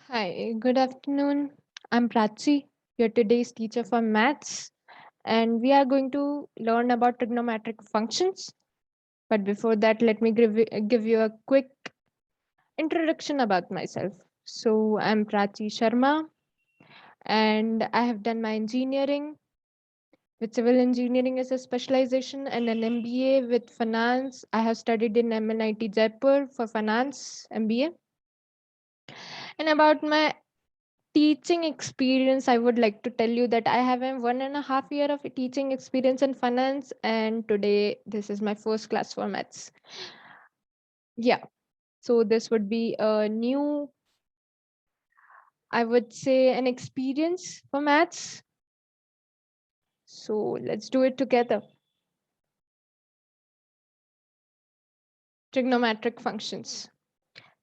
Hi, good afternoon. I'm Prachi, your today's teacher for maths, and we are going to learn about trigonometric functions. But before that, let me give you a quick introduction about myself. So, I'm Prachi Sharma, and I have done my engineering with civil engineering as a specialization and an MBA with finance. I have studied in MNIT Jaipur for finance MBA. And about my teaching experience, I would like to tell you that I have a 1.5 year of teaching experience in finance, and today this is my first class for maths. Yeah, so this would be a new, I would say, an experience for maths. So let's do it together. Trigonometric functions.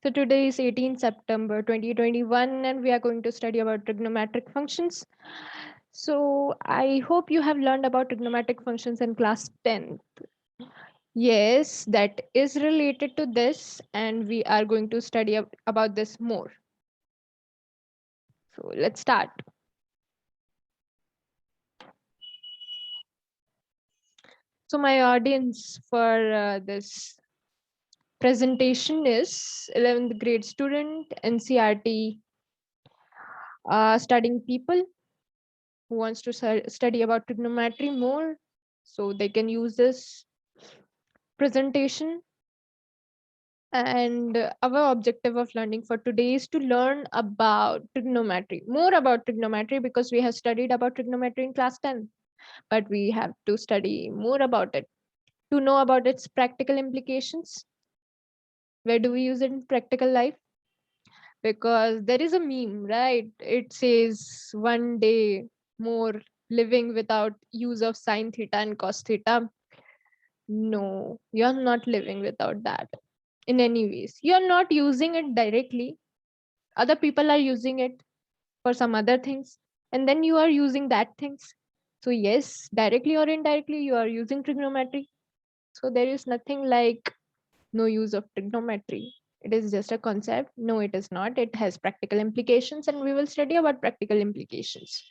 So today is 18 September 2021, and we are going to study about trigonometric functions. So I hope you have learned about trigonometric functions in class 10. Yes, that is related to this, and we are going to study about this more. So let's start. So, my audience for this presentation is 11th grade student, NCRT studying people who wants to study about trigonometry more. So, they can use this presentation. And our objective of learning for today is to learn about trigonometry, more about trigonometry, because we have studied about trigonometry in class 10, but we have to study more about it to know about its practical implications. Where do we use it in practical life? Because there is a meme, right? It says one day more living without use of sine theta and cos theta. No, you're not living without that in any ways. You're not using it directly. Other people are using it for some other things, and then you are using that things. So yes, directly or indirectly, you are using trigonometry. So there is nothing like no use of trigonometry. It is just a concept. No, it is not. It has practical implications, and we will study about practical implications.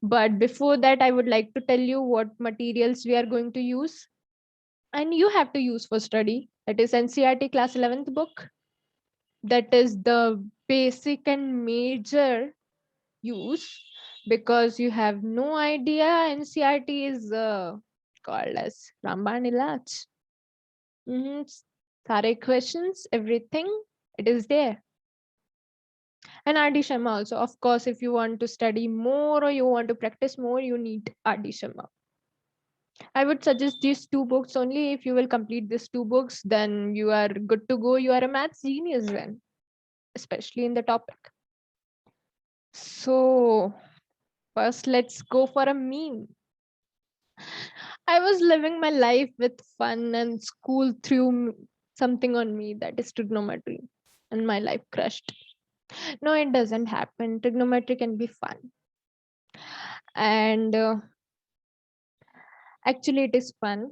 But before that, I would like to tell you what materials we are going to use, and you have to use for study. That is NCRT class 11th book. That is the basic and major use, because you have no idea. NCRT is called as Ramban Ilaj. Mm-hmm. Sare questions, everything, it is there. And RD Sharma also. Of course, if you want to study more or you want to practice more, you need RD Sharma. I would suggest these two books only. If you will complete these two books, then you are good to go. You are a maths genius then, especially in the topic. So, first, let's go for a meme. I was living my life with fun, and school threw something on me, that is trigonometry, and my life crushed. No, it doesn't happen. Trigonometry can be fun. And actually, it is fun.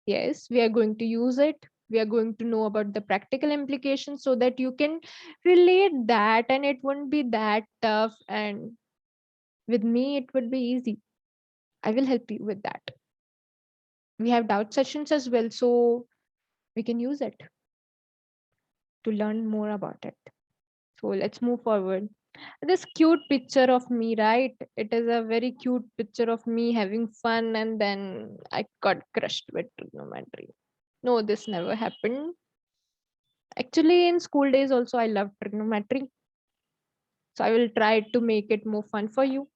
Yes, we are going to use it. We are going to know about the practical implications so that you can relate that and it won't be that tough. And with me, it would be easy. I will help you with that. We have doubt sessions as well, so we can use it to learn more about it. So let's move forward. This cute picture of me, right? It is a very cute picture of me having fun, and then I got crushed with trigonometry. No, this never happened. Actually, in school days also, I loved trigonometry. So I will try to make it more fun for you.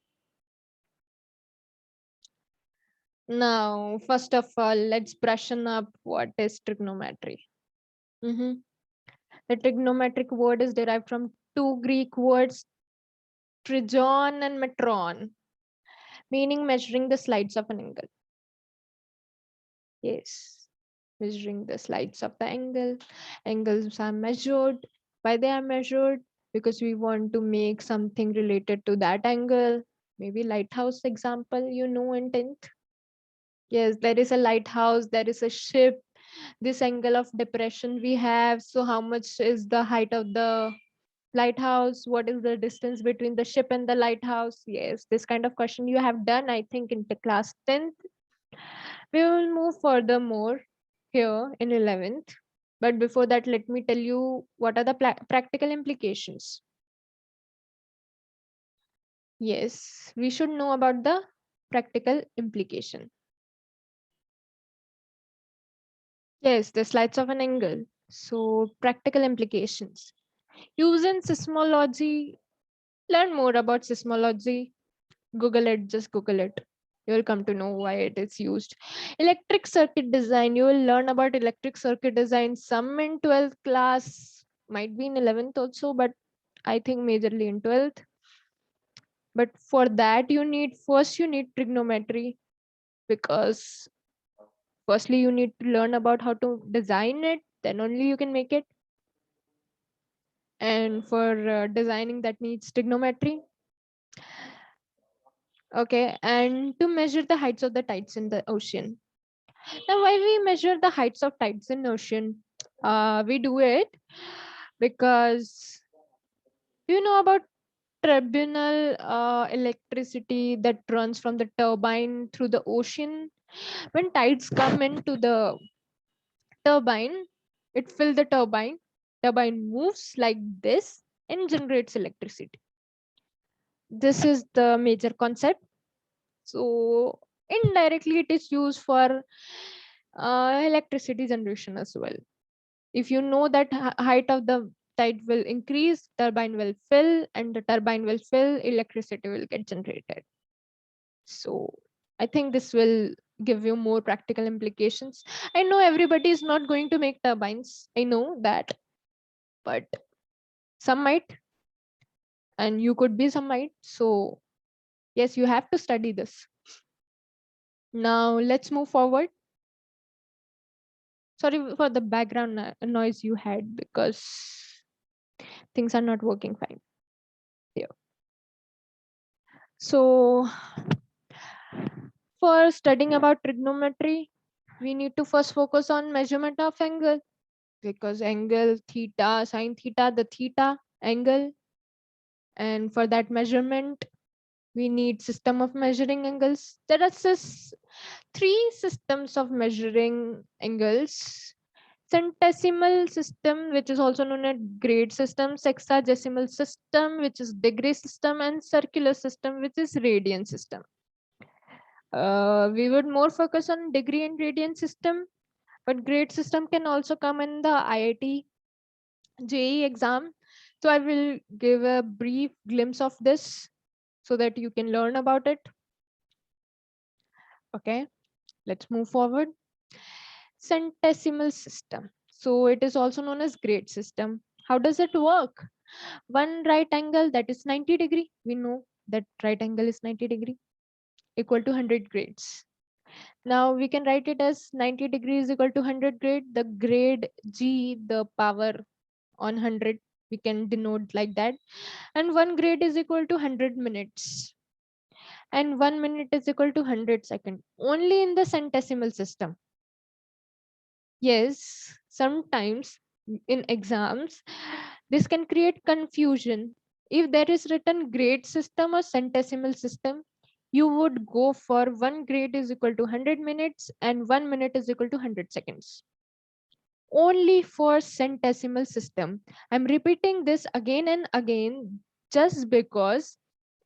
Now, first of all, let's brushen up what is trigonometry. Mhm. The trigonometric word is derived from two Greek words, trigon and metron, meaning measuring the slides of an angle. Yes, measuring the slides of the angle. Angles are measured. Why they are measured? Because we want to make something related to that angle. Maybe lighthouse example, in 10th. Yes, there is a lighthouse, there is a ship. This angle of depression we have. So how much is the height of the Lighthouse, what is the distance between the ship and the lighthouse? Yes, this kind of question you have done, I think, in the class 10th. We will move furthermore here in 11th. But before that, let me tell you what are the practical implications. Yes, we should know about the practical implication. Yes, the slides of an angle. So, practical implications. Use in seismology. Learn more about seismology. Google it, just Google it. You will come to know why it is used. Electric circuit design. You will learn about electric circuit design. Some in 12th class, might be in 11th also, but I think majorly in 12th. But for that, you need trigonometry, because firstly you need to learn about how to design it, then only you can make it. And for designing, that needs trigonometry. Okay, and to measure the heights of the tides in the ocean. Now, why we measure the heights of tides in ocean? We do it because you know about tribunal electricity that runs from the turbine through the ocean. When tides come into the turbine, it fills the turbine. Turbine moves like this and generates electricity. This is the major concept. So indirectly, it is used for electricity generation as well. If you know that height of the tide will increase, turbine will fill, and the turbine will fill, electricity will get generated. So I think this will give you more practical implications. I know everybody is not going to make turbines. I know that, but some might, and you could be some might. So yes, you have to study this. Now let's move forward. Sorry for the background noise you had, because things are not working fine here. So for studying about trigonometry, we need to first focus on measurement of angle, because angle theta, sine theta, the theta angle. And for that measurement, we need system of measuring angles. There are three systems of measuring angles. Centesimal system, which is also known as grade system, sexagesimal system, which is degree system, and circular system, which is radian system. We would more focus on degree and radian system, but grade system can also come in the IIT JEE exam. So I will give a brief glimpse of this so that you can learn about it. Okay, let's move forward. Centesimal system. So it is also known as grade system. How does it work? One right angle, that is 90 degree. We know that right angle is 90 degree, equal to 100 grades. Now we can write it as 90 degrees equal to 100 grade. The grade G, the power on 100, we can denote like that. And 1 grade is equal to 100 minutes. And 1 minute is equal to 100 seconds. Only in the centesimal system. Yes, sometimes in exams, this can create confusion. If there is written grade system or centesimal system, you would go for 1 grade is equal to 100 minutes and 1 minute is equal to 100 seconds. Only for centesimal system. I'm repeating this again and again just because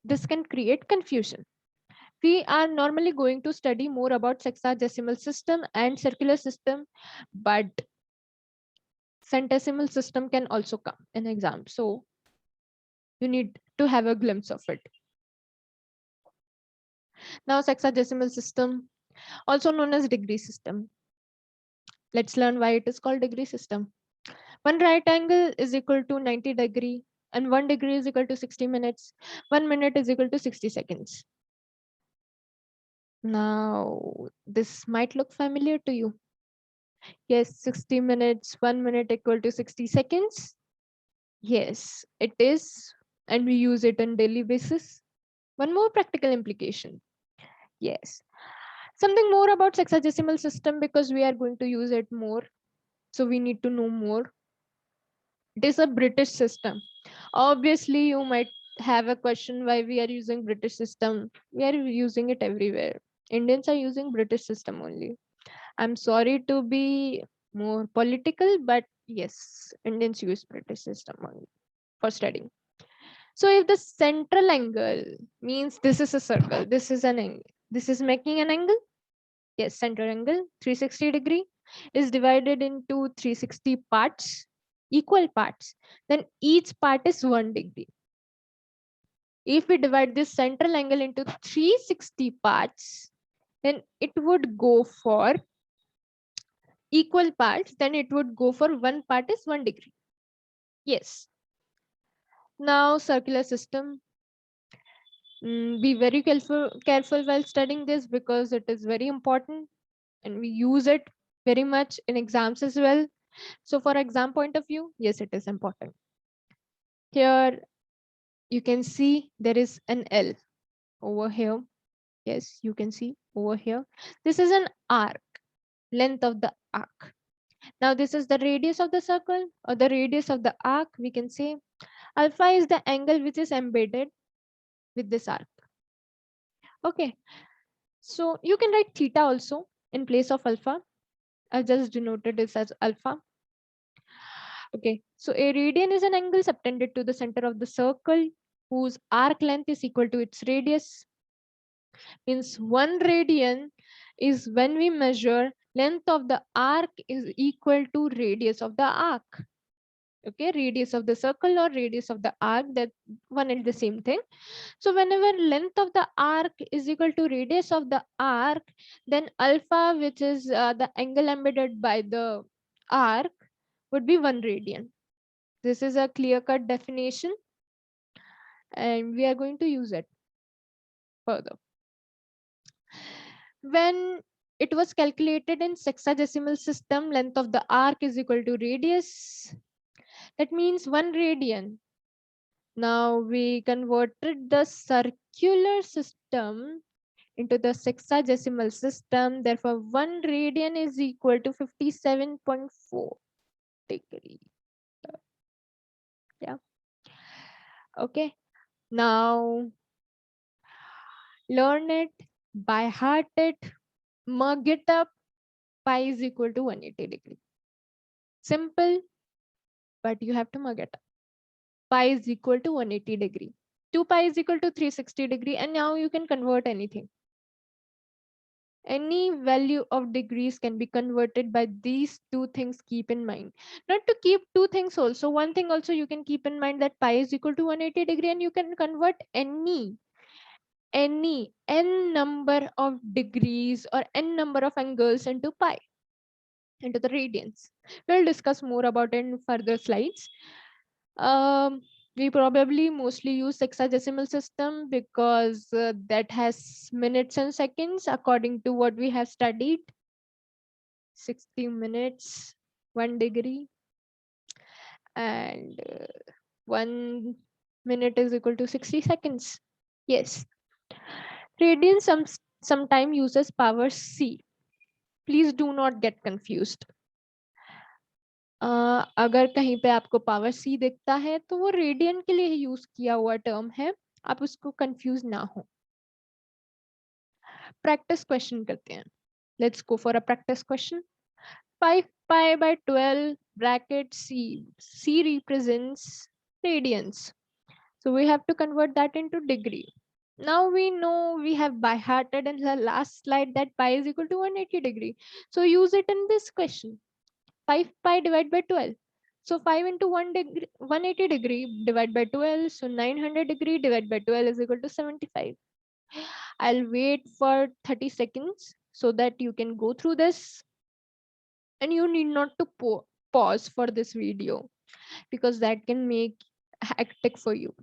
this can create confusion. We are normally going to study more about sexagesimal system and circular system, but centesimal system can also come in exam. So you need to have a glimpse of it. Now, sexagesimal system, also known as degree system. Let's learn why it is called degree system. One right angle is equal to 90 degree and 1 degree is equal to 60 minutes. 1 minute is equal to 60 seconds. Now, this might look familiar to you. Yes, 60 minutes, 1 minute equal to 60 seconds. Yes, it is. And we use it on daily basis. One more practical implication. Yes. Something more about sexagesimal system, because we are going to use it more. So we need to know more. It is a British system. Obviously, you might have a question why we are using British system. We are using it everywhere. Indians are using British system only. I'm sorry to be more political, but yes, Indians use British system only for studying. So if the central angle means this is a circle, this is an angle, this is making an angle. Yes, center angle 360-degree is divided into 360 parts, equal parts. Then each part is 1 degree. If we divide this central angle into 360 parts, then it would go for equal parts, then it would go for one part is 1 degree. Yes. Now circular system. Be very careful while studying this because it is very important and we use it very much in exams as well. So for exam point of view, yes, it is important. Here you can see there is an L over here. Yes, you can see over here. This is an arc, length of the arc. Now this is the radius of the circle or the radius of the arc. We can say alpha is the angle which is embedded with this arc. Okay, so you can write theta also in place of alpha. I just denoted this as alpha. Okay, so a radian is an angle subtended to the center of the circle whose arc length is equal to its radius. Means 1 radian is when we measure length of the arc is equal to radius of the arc. Okay, radius of the circle or radius of the arc, that one and the same thing. So whenever length of the arc is equal to radius of the arc, then alpha, which is the angle embedded by the arc, would be 1 radian. This is a clear-cut definition and we are going to use it further. When it was calculated in sexagesimal system, length of the arc is equal to radius. That means 1 radian. Now we converted the circular system into the sexagesimal system. Therefore, 1 radian is equal to 57.4 degree. Yeah. Okay. Now learn it, by heart it, mug it up. Pi is equal to 180 degree. Simple, but you have to mug it up. Pi is equal to 180 degree. 2 pi is equal to 360 degree. And now you can convert anything. Any value of degrees can be converted by these two things. Keep in mind. Not to keep two things also. One thing also you can keep in mind that pi is equal to 180 degree and you can convert any n number of degrees or n number of angles into pi, into the radians. We'll discuss more about it in further slides. We probably mostly use sexagesimal system because that has minutes and seconds according to what we have studied. 60 minutes, 1 degree, and 1 minute is equal to 60 seconds. Yes. Radian sometime uses power C. Please do not get confused. अगर कहीं पे आपको power सी दिखता है तो वो radian के लिए यूज किया हुआ टर्म है, आप उसको कंफ्यूज ना हो. प्रैक्टिस क्वेश्चन करते हैं. Let's go for a practice question. 5 pi by 12 bracket c. C represents radians, so we have to convert that into degree. Now we know, we have by hearted in the last slide that pi is equal to 180 degree, so use it in this question. 5 pi divided by 12. So 5 into 1 degree, 180 degree divided by 12. So 900 degree divided by 12 is equal to 75. I'll wait for 30 seconds so that you can go through this. And you need not to pause for this video because that can make hectic for you.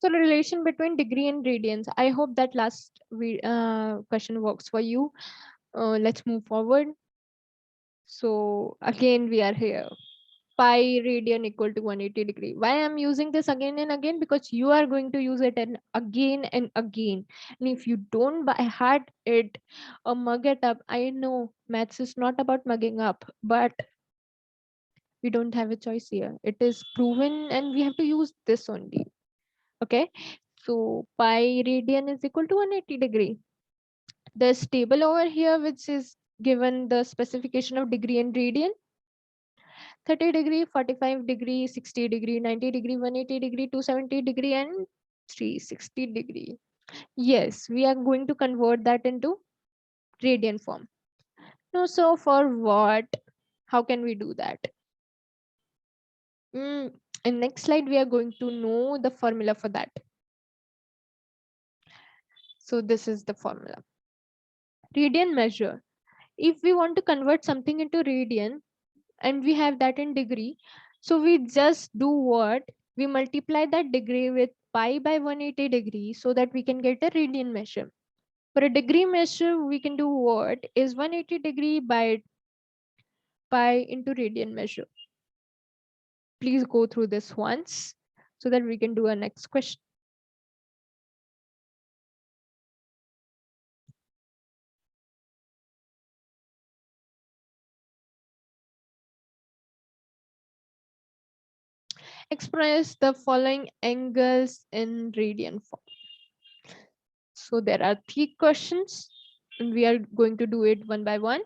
So the relation between degree and radians. I hope that last question works for you. Let's move forward. So again, we are here. Pi radian equal to 180 degree. Why I'm using this again and again? Because you are going to use it and again and again. And if you don't by heart it or mug it up, I know maths is not about mugging up, but we don't have a choice here. It is proven and we have to use this only. Okay. So pi radian is equal to 180 degree. There's table over here which is given the specification of degree and radian. 30 degree, 45 degree, 60 degree, 90 degree, 180 degree, 270 degree, and 360 degree. Yes, we are going to convert that into radian form. No, so for what? How can we do that? In next slide, we are going to know the formula for that. So this is the formula. Radian measure. If we want to convert something into radian and we have that in degree, so we just do what? We multiply that degree with pi by 180 degree so that we can get a radian measure. For a degree measure, we can do what? Is 180 degree by pi into radian measure. Please go through this once so that we can do a next question. Express the following angles in radian form. So there are 3 questions and we are going to do it one by one.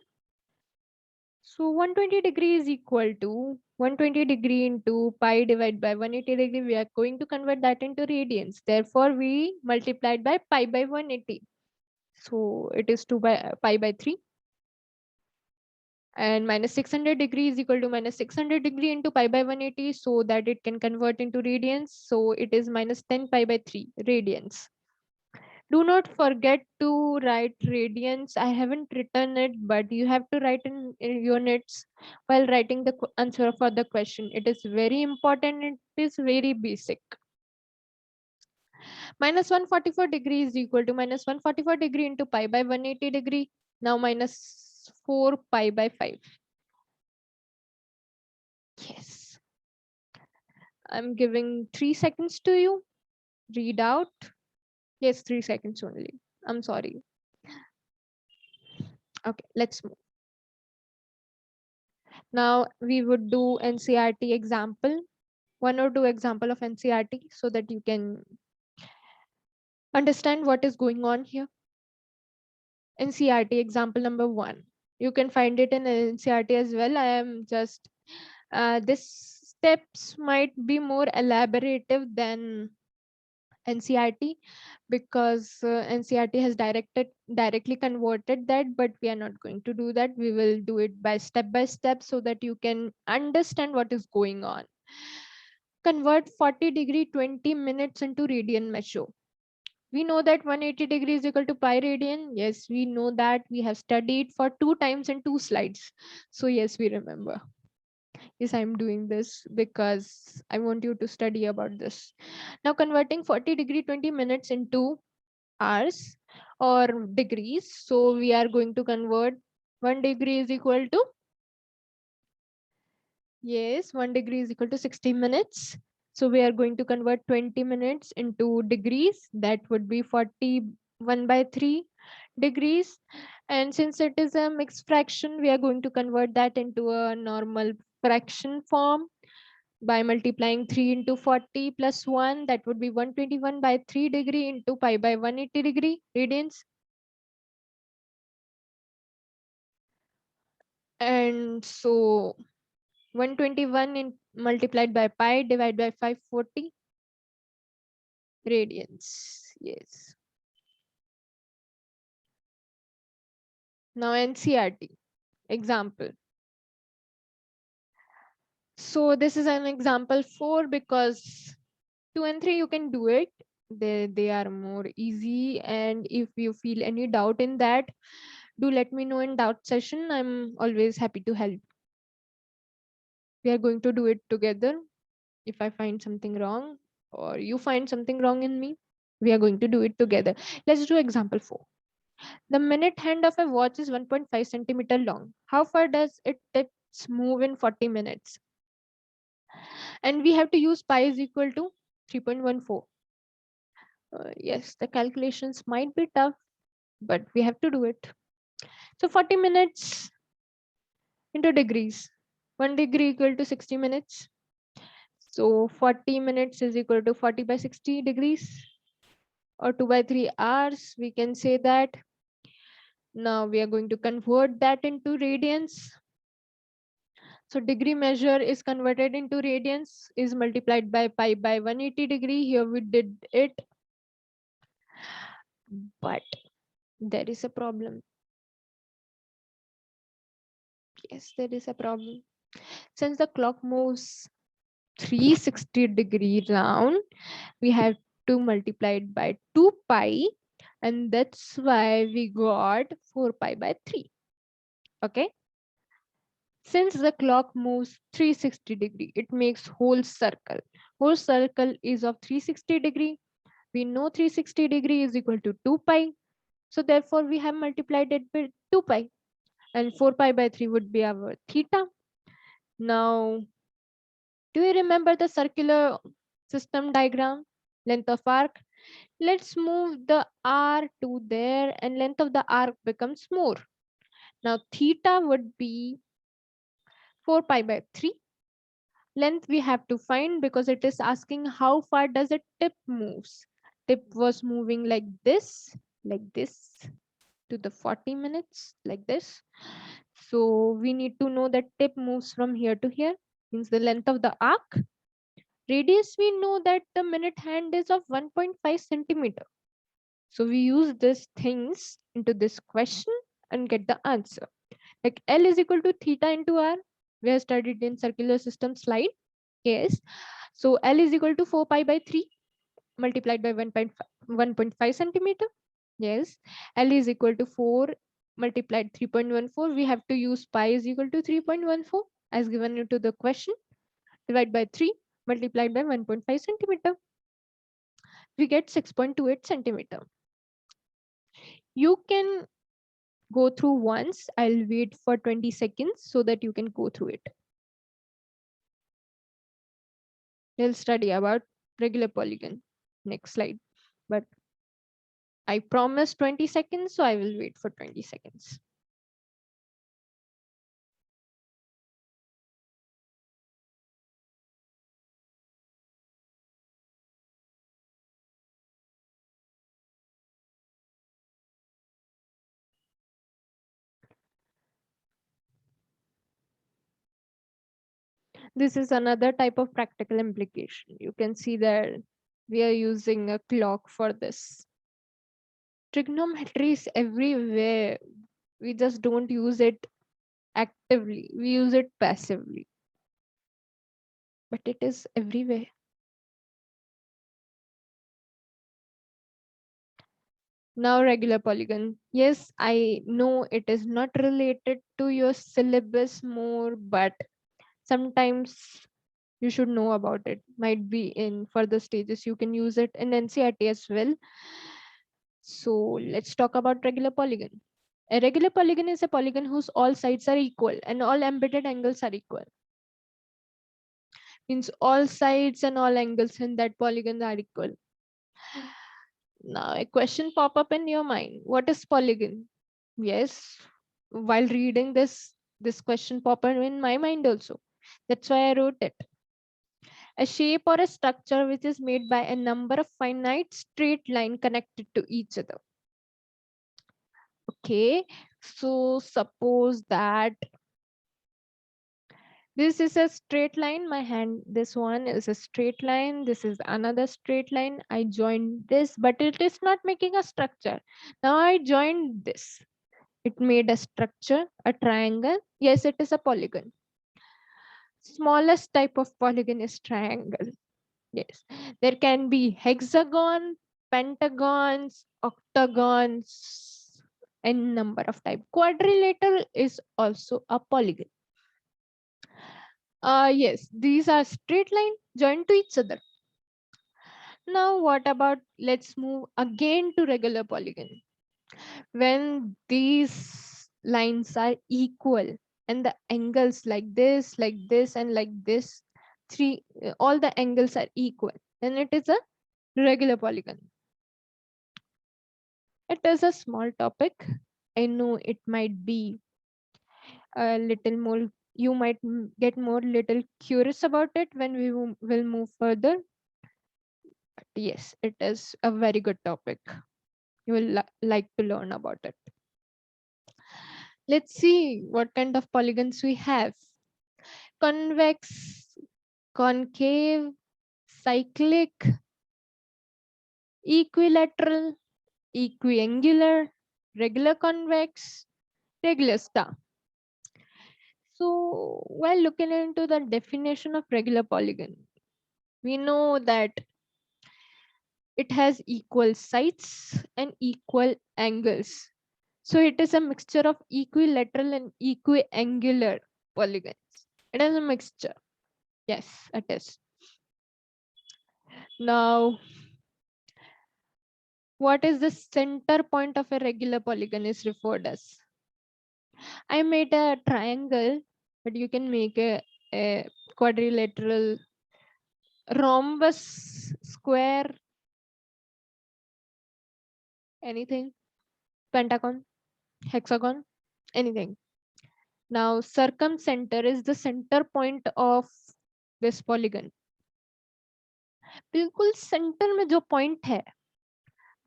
So 120 degree is equal to 120 degree into pi divided by 180 degree. We are going to convert that into radians. Therefore, we multiplied by pi by 180. So it is 2 by pi by 3. And minus 600 degree is equal to minus 600 degree into pi by 180 so that it can convert into radians. So it is minus 10 pi by 3 radians. Do not forget to write radians. I haven't written it, but you have to write in units while writing the answer for the question. It is very important. It is very basic. Minus 144 degree is equal to minus 144 degree into pi by 180 degree. Now minus 4 pi by 5. Yes. I'm giving 3 seconds to you. Read out. Yes, 3 seconds only. I'm sorry. Okay, let's move. Now we would do NCRT example, 1 or 2 example of NCRT so that you can understand what is going on here. NCRT example number 1. You can find it in NCRT as well. I am just, this steps might be more elaborative than NCRT because NCRT has directly converted that, but we are not going to do that. We will do it by step so that you can understand what is going on. Convert 40 degree 20 minutes into radian measure. We know that 180 degrees is equal to pi radian. Yes, we know that. We have studied for 2 times and 2 slides. So yes, we remember. Yes, I'm doing this because I want you to study about this. Now converting 40 degree 20 minutes into hours or degrees. So we are going to convert 1 degree is equal to, yes, 1 degree is equal to 60 minutes. So we are going to convert 20 minutes into degrees. That would be 41 by 3 degrees. And since it is a mixed fraction, we are going to convert that into a normal fraction form by multiplying 3 into 40 plus 1. That would be 121 by 3 degree into pi by 180 degree radians. And so 121 multiplied by pi divided by 540 radians. Yes. Now NCRT example. So this is an example 4 because 2 and 3 you can do it. They are more easy, and if you feel any doubt in that, do let me know in doubt session. I'm always happy to help. We are going to do it together. If I find something wrong, or you find something wrong in me. We are going to do it together. Let's do example 4. The minute hand of a watch is 1.5 centimeter long. How far does it move in 40 minutes? And we have to use pi is equal to 3.14. Yes, the calculations might be tough, but we have to do it. So 40 minutes into degrees. 1 degree equal to 60 minutes. So 40 minutes is equal to 40 by 60 degrees, or 2 by 3 hours. We can say that. Now we are going to convert that into radians. So degree measure is converted into radians, is multiplied by pi by 180 degree. Here we did it, but there is a problem. Yes, there is a problem. Since the clock moves 360 degree round, we have to multiply it by 2 pi, and that's why we got 4 pi by 3. Okay. Since the clock moves 360 degree, it makes whole circle. Whole circle is of 360 degree. We know 360 degree is equal to 2 pi. So therefore we have multiplied it with 2 pi, and 4 pi by 3 would be our theta. Now, do you remember the circular system diagram? Length of arc. Let's move the r to there, and length of the arc becomes more. Now theta would be 4 pi by 3. Length we have to find because it is asking how far does a tip moves. Tip was moving like this to the 40 minutes, like this. So we need to know that tip moves from here to here, means the length of the arc. Radius, we know that the minute hand is of 1.5 centimeter. So we use these things into this question and get the answer. Like L is equal to theta into R. We have studied in circular system slide. Yes. So L is equal to 4 pi by 3 multiplied by 1.5 centimeter. Yes. L is equal to 4 multiplied 3.14. We have to use pi is equal to 3.14 as given into the question. Divide by 3 multiplied by 1.5 centimeter. We get 6.28 centimeter. You can go through once. I'll wait for 20 seconds so that you can go through it. We'll study about regular polygon. Next slide. But I promised 20 seconds, so I will wait for 20 seconds. This is another type of practical implication. You can see that we are using a clock for this. Trigonometry is everywhere. We just don't use it actively. We use it passively. But it is everywhere. Now regular polygon. Yes, I know it is not related to your syllabus more, but sometimes you should know about it. Might be in further stages. You can use it in NCERT as well. So let's talk about regular polygon. A regular polygon is a polygon whose all sides are equal and all embedded angles are equal. Means all sides and all angles in that polygon are equal. Now a question pop up in your mind. What is polygon? Yes, while reading this question pop up in my mind also. That's why I wrote it. A shape or a structure which is made by a number of finite straight line connected to each other. Okay, so suppose that this is a straight line. My hand, this one is a straight line. This is another straight line. I joined this, but it is not making a structure. Now I joined this. It made a structure, a triangle. Yes, it is a polygon. Smallest type of polygon is triangle. Yes, there can be hexagon, pentagons, octagons, and number of type. Quadrilateral is also a polygon. Yes, these are straight line joined to each other. Now what about, let's move again to regular polygon. When these lines are equal and the angles like this and like this, three all the angles are equal, then it is a regular polygon. It is a small topic. I know it might be a little more, you might get more little curious about it when we will move further. But yes, it is a very good topic. You will like to learn about it. Let's see what kind of polygons we have. Convex, concave, cyclic, equilateral, equiangular, regular convex, regular star. So while looking into the definition of regular polygon, we know that it has equal sides and equal angles. So it is a mixture of equilateral and equiangular polygons. It is a mixture. Yes, it is. Now, what is the center point of a regular polygon is referred as? I made a triangle, but you can make a quadrilateral, rhombus, square, anything, pentagon, hexagon, anything. Now, circumcenter is the center point of this polygon. बिल्कुल centre में जो point है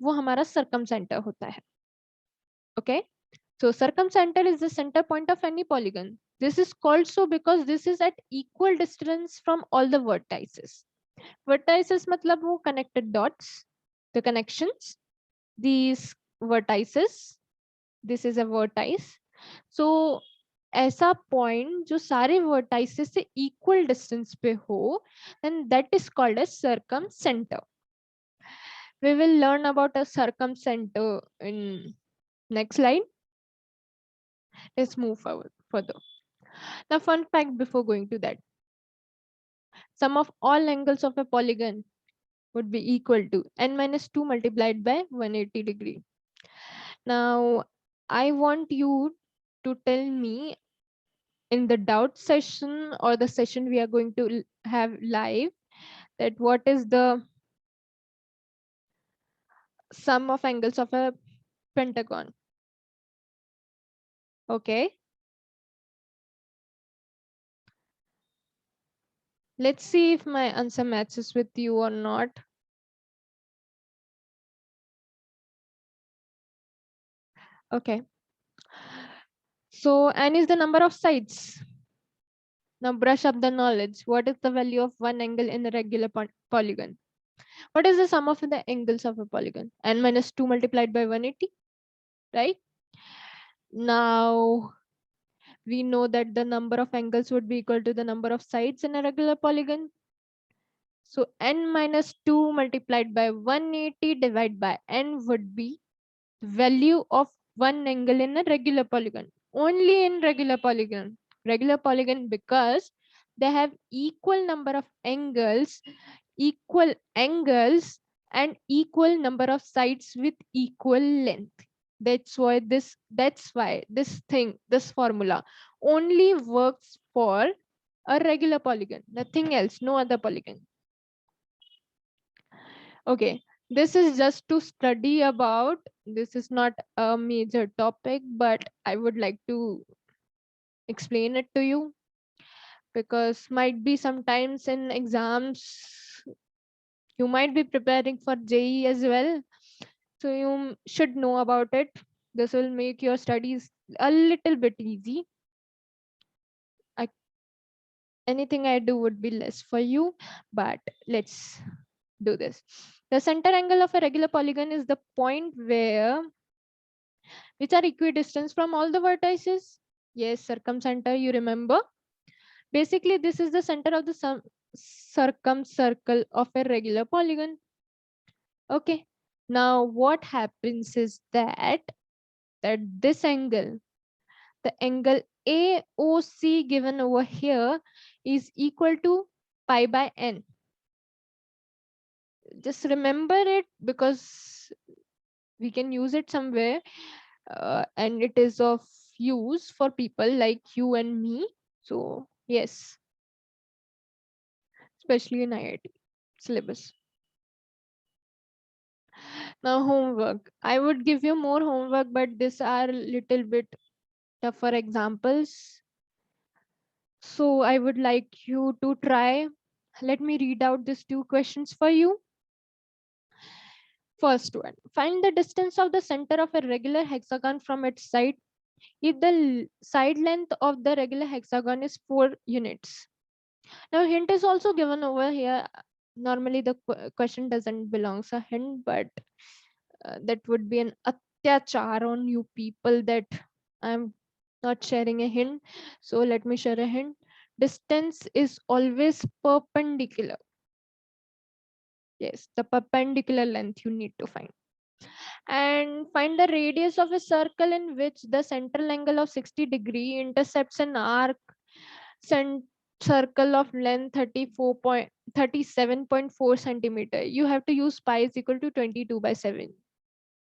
वो हमारा circumcenter होता है. Okay, so circumcenter is the center point of any polygon. This is called so because this is at equal distance from all the vertices. Vertices मतलब वो connected dots, the connections. These vertices, this is a vertice. So ऐसा point जो सारे vertices से equal distance पे हो, and that is called as circumcenter. We will learn about a circumcenter in next slide. Let's move forward further. Now, fun fact before going to that. Sum of all angles of a polygon would be equal to n minus 2 multiplied by 180 degree. Now, I want you to tell me in the doubt session or the session we are going to have live, that what is the sum of angles of a pentagon. Okay. Let's see if my answer matches with you or not. Okay. So n is the number of sides. Now brush up the knowledge. What is the value of one angle in a regular polygon? What is the sum of the angles of a polygon? N minus 2 multiplied by 180, right? Now we know that the number of angles would be equal to the number of sides in a regular polygon. So n minus 2 multiplied by 180 divided by n would be value of one angle in a regular polygon. Only in regular polygon. Regular polygon because they have equal number of angles, and equal number of sides with equal length. That's why this formula only works for a regular polygon, nothing else, no other polygon. Okay, this is just to study about. This is not a major topic, but I would like to explain it to you because might be sometimes in exams you might be preparing for JE as well, so you should know about it. This will make your studies a little bit easy. Anything I do would be less for you, but let's do this. The center angle of a regular polygon is the point which are equidistant from all the vertices. Yes, circumcenter, you remember. Basically, this is the center of the circumcircle of a regular polygon. Okay. Now, what happens is that this angle, the angle AOC given over here, is equal to pi by n. just remember it because we can use it somewhere, and it is of use for people like you and me. So yes, especially in IIT syllabus. Now homework. I would give you more homework, but these are little bit tougher examples. So I would like you to try. Let me read out these two questions for you. First one, find the distance of the center of a regular hexagon from its side if the side length of the regular hexagon is 4 units. Now hint is also given over here. Normally the question doesn't belong a hint, but that would be an atyachar on you people that I'm not sharing a hint. So let me share a hint. Distance is always perpendicular. Yes, the perpendicular length you need to find. And find the radius of a circle in which the central angle of 60-degree intercepts an arc circle of length 37.4 centimeter. You have to use pi is equal to 22 by 7.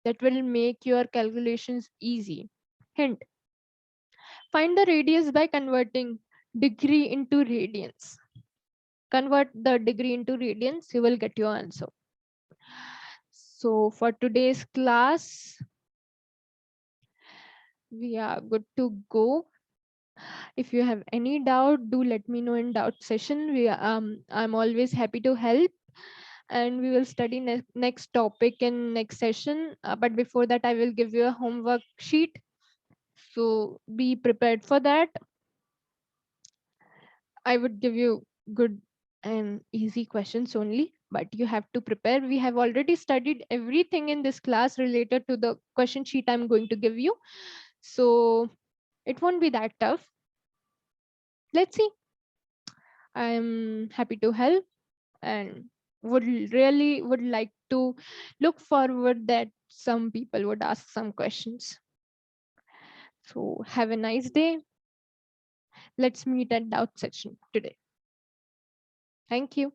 That will make your calculations easy. Hint, find the radius by converting degree into radians. Convert the degree into radians, you will get your answer. So for today's class, we are good to go. If you have any doubt, do let me know in doubt session. I'm always happy to help, and we will study next topic in next session. But before that, I will give you a homework sheet. So be prepared for that. I would give you good and easy questions only, but you have to prepare. We have already studied everything in this class related to the question sheet I'm going to give you. So it won't be that tough. Let's see. I'm happy to help and would like to look forward that some people would ask some questions. So have a nice day. Let's meet at doubt section today. Thank you.